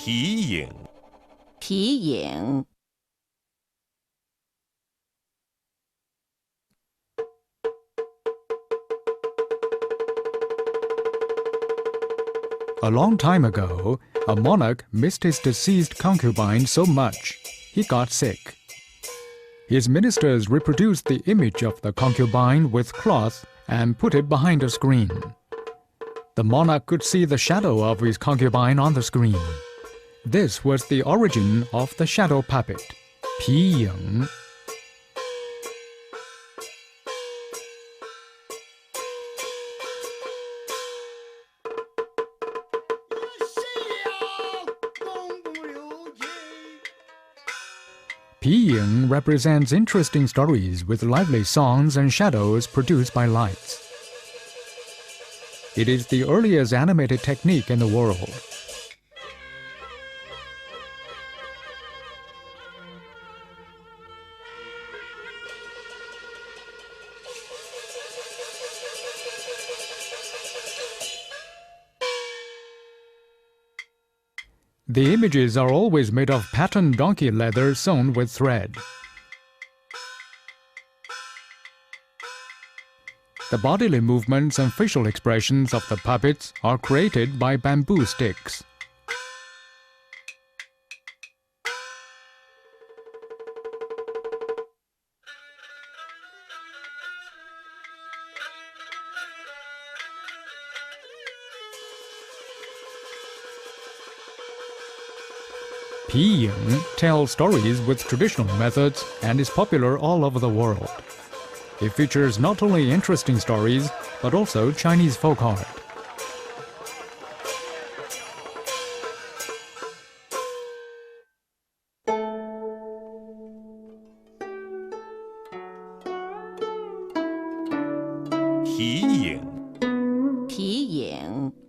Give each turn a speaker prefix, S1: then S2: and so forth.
S1: 皮影，
S2: 皮影。
S3: A long time ago, a monarch missed his deceased concubine so much, he got sick. His ministers reproduced the image of the concubine with cloth and put it behind a screen. The monarch could see the shadow of his concubine on the screen. This was the origin of the shadow puppet, 皮影. Piying represents interesting stories with lively songs and shadows produced by lights. It is the earliest animated technique in the world. The images are always made of patterned donkey leather sewn with thread. The bodily movements and facial expressions of the puppets are created by bamboo sticks. Piying tells stories with traditional methods and is popular all over the world. It features not only interesting stories, but also Chinese folk art.
S1: 皮影，
S2: 皮影。